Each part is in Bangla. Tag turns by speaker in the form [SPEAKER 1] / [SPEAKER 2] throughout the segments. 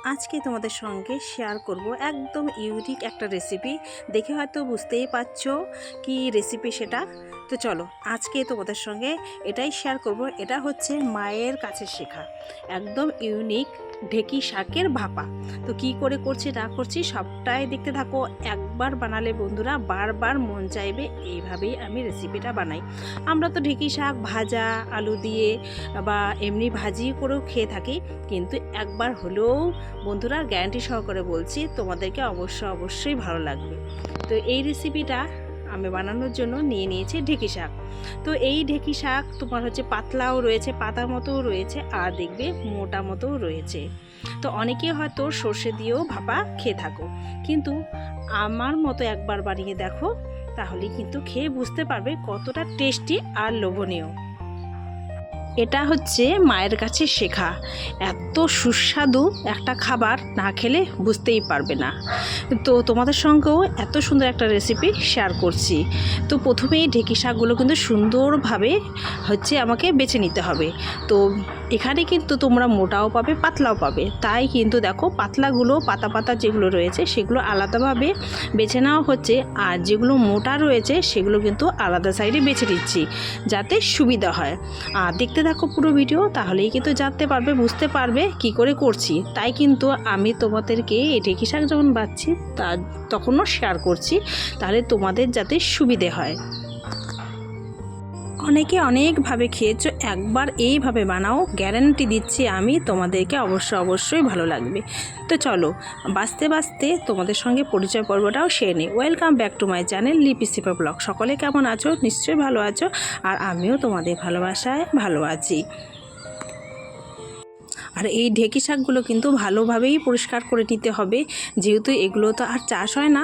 [SPEAKER 1] আজকে তোমাদের সঙ্গে শেয়ার করব একদম ইউনিক একটা রেসিপি। দেখে হয়তো বুঝতেই পারছো কি রেসিপি সেটা। তো চলো আজকে তোমাদের সঙ্গে এটাই শেয়ার করব। এটা হচ্ছে মায়ের কাছে শেখা একদম ইউনিক ঢেঁকি শাকের ভাপা। তো কি করে করছি না করছি সবটাই দেখতে থাকো। একবার বানালে বন্ধুরা বারবার মন চাইবে। এইভাবেই আমি রেসিপিটা বানাই। আমরা তো ঢেঁকি শাক ভাজা আলু দিয়ে বা এমনি ভাজি করেও খেয়ে থাকি, কিন্তু একবার হলেও বন্ধুরা গ্যারান্টি সহকারে বলছি তোমাদেরকে অবশ্যই ভালো লাগবে। তো এই রেসিপিটা আমি বানানোর জন্য নিয়ে নিয়েছি ঢেঁকি শাক। তো এই ঢেঁকি শাক তোমার হচ্ছে পাতলাও রয়েছে, পাতা মতোও রয়েছে, আর দেখবে মোটা মতোও রয়েছে। তো অনেকে হয়তো সর্ষে দিয়েও ভাপা খেয়ে থাকো, কিন্তু আমার মতো একবার বানিয়ে দেখো, তাহলে কিন্তু খেয়ে বুঝতে পারবে কতটা টেস্টি আর লোভনীয়। এটা হচ্ছে মায়ের কাছে শেখা এত সুস্বাদু একটা খাবার, না খেলে বুঝতেই পারবে না। তো তোমাদের সঙ্গেও এত সুন্দর একটা রেসিপি শেয়ার করছি। তো প্রথমেই ঢেঁকি শাকগুলো কিন্তু সুন্দরভাবে হচ্ছে আমাকে বেছে নিতে হবে। তো এখানে কিন্তু তোমরা মোটাও পাবে পাতলাও পাবে, তাই কিন্তু দেখো পাতলাগুলো পাতা পাতা যেগুলো রয়েছে সেগুলো আলাদাভাবে বেছে নেওয়া হচ্ছে, আর যেগুলো মোটা রয়েছে সেগুলো কিন্তু আলাদা সাইডে বেছে দিচ্ছি যাতে সুবিধা হয়। আর দেখতে দেখো পুরো ভিডিও, তাহলেই কিন্তু জানতে পারবে বুঝতে পারবে কি করে করছি। তাই কিন্তু আমি তোমাদেরকে এই ঢেঁকি শাক যখন বাচ্ছি তখনও শেয়ার করছি, তাহলে তোমাদের যাতে সুবিধে হয়। অনেকে অনেকভাবে খেয়েছো, একবার এইভাবে বানাও, গ্যারান্টি দিচ্ছি আমি তোমাদেরকে অবশ্যই ভালো লাগবে। তো চলো বাঁচতে বাঁচতে তোমাদের সঙ্গে পরিচয় পর্বটাও সেরে নিই। Welcome back to my channel লিপি সিপা ব্লগ। সকলে কেমন আছো? নিশ্চয়ই ভালো আছো, আর আমিও তোমাদের ভালোবাসায় ভালো আছি। আর এই ঢেঁকি শাকগুলো কিন্তু ভালোভাবেই পরিষ্কার করে নিতে হবে, যেহেতু এগুলো তো আর চাষ হয় না,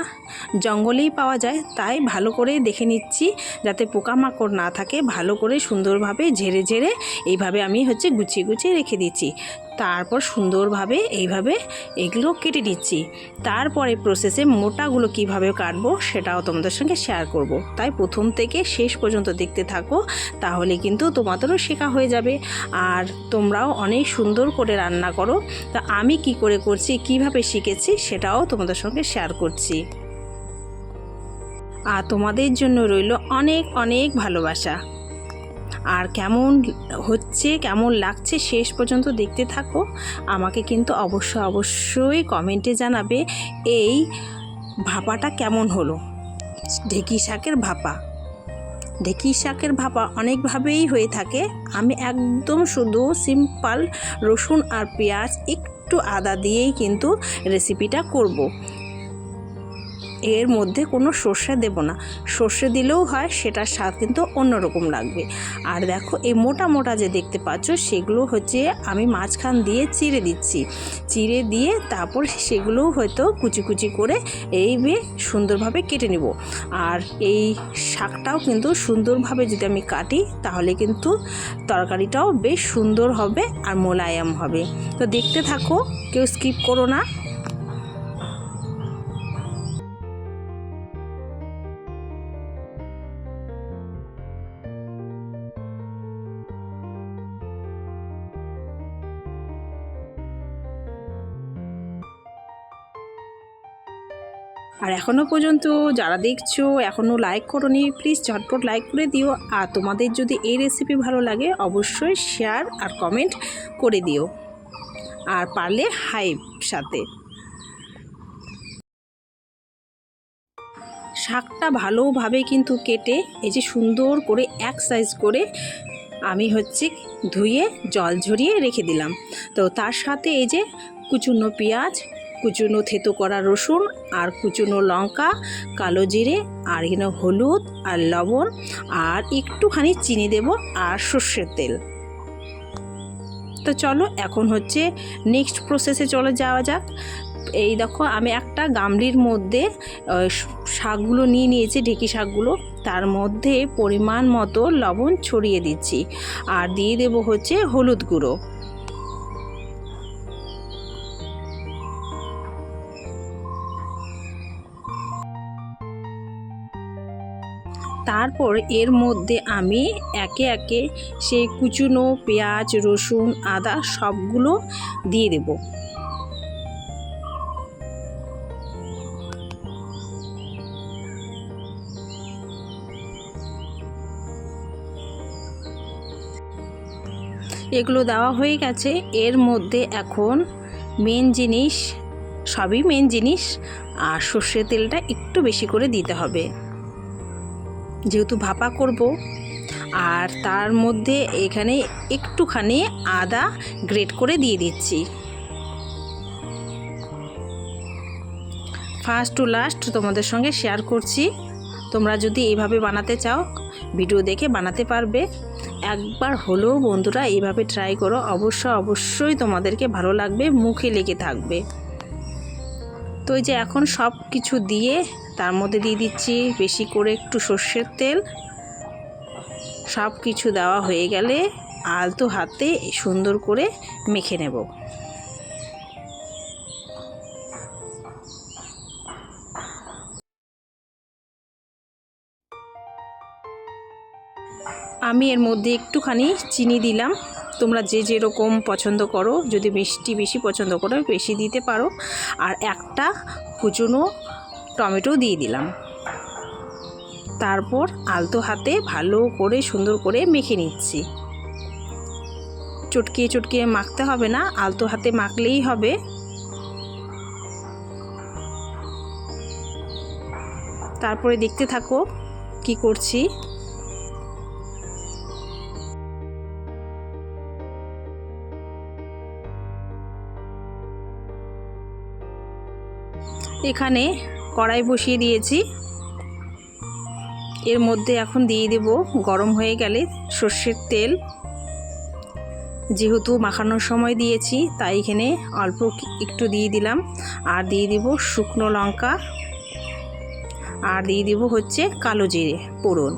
[SPEAKER 1] জঙ্গলেই পাওয়া যায়। তাই ভালো করে দেখে নিচ্ছি যাতে পোকামাকড় না থাকে। ভালো করে সুন্দরভাবে ঝেড়ে ঝেড়ে এইভাবে আমি হচ্ছে গুছিয়ে রেখে দিচ্ছি। তারপর সুন্দরভাবে এইভাবে এগুলো কেটে নিচ্ছি। তারপরে প্রসেসে মোটাগুলো কিভাবে কাটবো সেটাও তোমাদের সঙ্গে শেয়ার করব। তাই প্রথম থেকে শেষ পর্যন্ত দেখতে থাকো, তাহলে কিন্তু তোমাদেরও শেখা হয়ে যাবে, আর তোমরাও অনেক সুন্দর করে রান্না করো। তা আমি কি করে করছি, কিভাবে শিখেছি সেটাও তোমাদের সঙ্গে শেয়ার করছি। আর তোমাদের জন্য রইল অনেক অনেক ভালোবাসা। আর কেমন হচ্ছে কেমন লাগছে শেষ পর্যন্ত দেখতে থাকো। আমাকে কিন্তু অবশ্যই কমেন্টে জানাবে এই ভাপাটা কেমন হলো। ঢেঁকি শাকের ভাপা, ঢেঁকি শাকের ভাপা অনেকভাবেই হয়ে থাকে। আমি একদম শুধু সিম্পল রসুন আর পেঁয়াজ একটু আদা দিয়েই কিন্তু রেসিপিটা করব। এর মধ্যে কোনো সর্ষে দেব না, সর্ষে দিলেও হয়, সেটার স্বাদ কিন্তু অন্যরকম লাগবে। আর দেখো এই মোটা মোটা যে দেখতে পাচ্ছ সেগুলো হচ্ছে আমি মাঝখান দিয়ে চিড়ে দিচ্ছি। চিড়ে দিয়ে তারপর সেগুলো হয়তো কুচি করে এইভাবে সুন্দরভাবে কেটে নেব। আর এই শাকটাও কিন্তু সুন্দরভাবে যদি আমি কাটি, তাহলে কিন্তু তরকারিটাও বেশ সুন্দর হবে আর মোলায়েম হবে। তো দেখতে থাকো, কেউ স্কিপ করো না। আর এখনও পর্যন্ত যারা দেখছো এখনও লাইক করোনি, প্লিজ ঝটপট লাইক করে দিও। আর তোমাদের যদি এই রেসিপি ভালো লাগে অবশ্যই শেয়ার আর কমেন্ট করে দিও, আর পারলে হাইপ সাথে। শাকটা ভালোভাবে কিন্তু কেটে এই যে সুন্দর করে এক সাইজ করে আমি হচ্ছে ধুয়ে জল ঝরিয়ে রেখে দিলাম। তো তার সাথে এই যে কুচুনো পেঁয়াজ, কুচুনো থেতো করা রসুন, আর কুচুনো লঙ্কা, কালো জিরে, আর এখানে হলুদ আর লবণ, আর একটুখানি চিনি দেব, আর সর্ষের তেল। তো চলো এখন হচ্ছে নেক্সট প্রসেসে চলে যাওয়া যাক। এই দেখো আমি একটা গামলির মধ্যে শাকগুলো নিয়ে নিয়েছি, ঢেঁকি শাকগুলো, তার মধ্যে পরিমাণ মতো লবণ ছড়িয়ে দিচ্ছি, আর দিয়ে দেব হচ্ছে হলুদ গুঁড়ো। তারপর এর মধ্যে আমি একে একে সেই কুচুনো পেঁয়াজ রসুন আদা সবগুলো দিয়ে দেব। এগুলো দেওয়া হয়ে গেছে। এর মধ্যে এখন মেন জিনিস, সবই মেন জিনিস, আর সর্ষের তেলটা একটু বেশি করে দিতে হবে যেহেতু ভাপা করব। আর তার মধ্যে এখানে একটুখানি আদা গ্রেট করে দিয়ে দিচ্ছি। ফার্স্ট টু লাস্ট তোমাদের সঙ্গে শেয়ার করছি। তোমরা যদি এইভাবে বানাতে চাও ভিডিও দেখে বানাতে পারবে। একবার হলেও বন্ধুরা এইভাবে ট্রাই করো, অবশ্যই তোমাদেরকে ভালো লাগবে, মুখে লেগে থাকবে। তো এই যে এখন সব কিছু দিয়ে তার মধ্যে দিয়ে দিচ্ছি বেশি করে একটু সর্ষের তেল। সব কিছু দেওয়া হয়ে গেলে আলতো হাতে সুন্দর করে মেখে নেব। আমি এর মধ্যে একটুখানি চিনি দিলাম। তোমরা যে যেরকম পছন্দ করো, যদি মিষ্টি বেশি পছন্দ করো বেশি দিতে পারো। আর একটা কুচনো টমেটো দিয়ে দিলাম। তারপর আলতো হাতে ভালো করে সুন্দর করে মেখে নিচ্ছি। চটকিয়ে চটকিয়ে মাখতে হবে না, আলতো হাতে মাখলেই হবে। তারপরে দেখতে থাকো কি করছি। এখানে কড়াই বসিয়ে দিয়েছি। এর মধ্যে এখন দিয়ে দেব গরম হয়ে গেলে সর্ষের তেল। যেহেতু মাখানোর সময় দিয়েছি তাই এখানে অল্প একটু দিয়ে দিলাম। আর দিয়ে দিব শুকনো লঙ্কা, আর দিয়ে দিব হচ্ছে কালো জিরে ফোড়ন।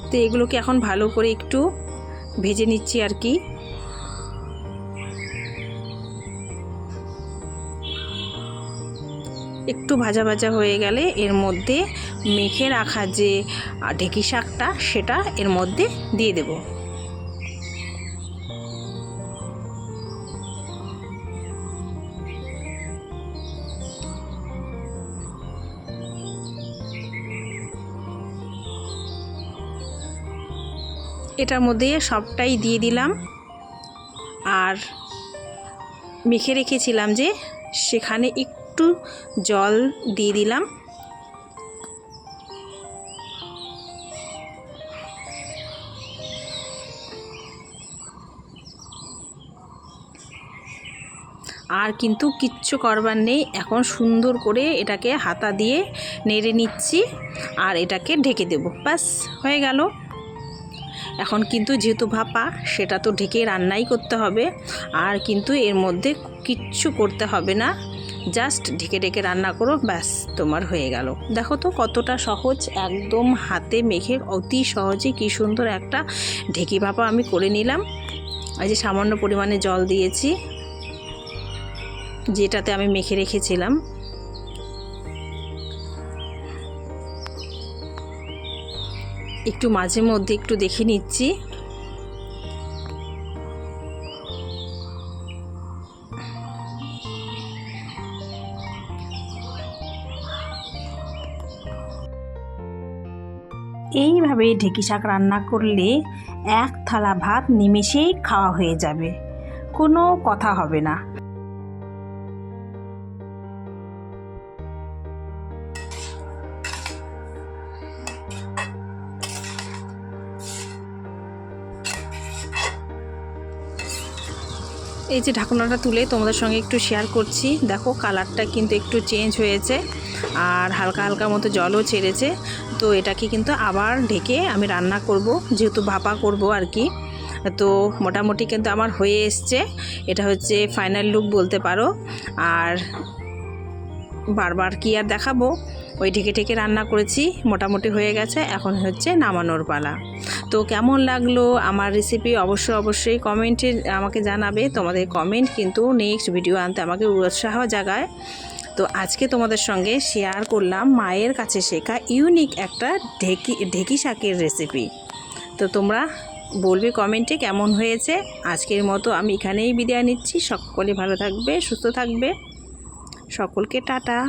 [SPEAKER 1] তো এগুলোকে এখন ভালো করে একটু ভেজে নিচ্ছি আর কি। একটু ভাজা ভাজা হয়ে গেলে এর মধ্যে মেখে রাখা যে ঢেঁকি শাকটা সেটা এর মধ্যে দিয়ে দেব। এটার মধ্যে সবটাই দিয়ে দিলাম। আর মেখে রেখেছিলাম যে সেখানে একটু জল দিয়ে দিলাম। আর কিন্তু কিচ্ছু করবার নেই, এখন সুন্দর করে এটাকে হাতা দিয়ে নেড়ে নিচ্ছি আর এটাকে ঢেকে দেব। ব্যাস হয়ে গেল। এখন কিন্তু যেহেতু ভাপা সেটা তো ঢেকে রান্নাই করতে হবে। আর কিন্তু এর মধ্যে কিচ্ছু করতে হবে না, জাস্ট ঢেকে ঢেকে রান্না করো, ব্যাস তোমার হয়ে গেল। দেখো তো কতটা সহজ, একদম হাতে মেখে অতি সহজে কি সুন্দর একটা ঢেকি ভাপা আমি করে নিলাম। এই যে সামান্য পরিমাণে জল দিয়েছি যেটাতে আমি মেখে রেখেছিলাম। একটু মাঝে মধ্যে একটু দেখে নিচ্ছি। এইভাবে ঢেঁকি শাক রান্না করলে এক থালা ভাত নিমেষেই খাওয়া হয়ে যাবে, কোনো কথা হবে না। এই যে ঢাকনাটা তুলে তোমাদের সঙ্গে একটু শেয়ার করছি। দেখো কালারটা কিন্তু একটু চেঞ্জ হয়েছে আর হালকা হালকা মতো জলও ছেড়েছে। তো এটাকে কিন্তু আবার ঢেকে আমি রান্না করব, যেহেতু ভাপা করব আর কি। তো মোটামুটি কিন্তু আমার হয়ে এসছে। এটা হচ্ছে ফাইনাল লুক বলতে পারো। আর বারবার কি আর দেখাবো, ওই ঢেকে ঢেকে রান্না করেছি, মোটামুটি হয়ে গেছে। এখন হচ্ছে নামানোর পালা। তো কেমন লাগলো আমার রেসিপি অবশ্যই কমেন্টে আমাকে জানাবে। তোমাদের কমেন্ট কিন্তু নেক্সট ভিডিও আনতে আমাকে উৎসাহ জাগায়। তো আজকে তোমাদের সঙ্গে শেয়ার করলাম মায়ের কাছে শেখা ইউনিক একটা ঢেঁকি শাকের রেসিপি। তো তোমরা বলবে কমেন্টে কেমন হয়েছে। আজকের মতো আমি এখানেই বিদায় নিচ্ছি। সকলে ভালো থাকবে, সুস্থ থাকবে। সকলকে টাটা।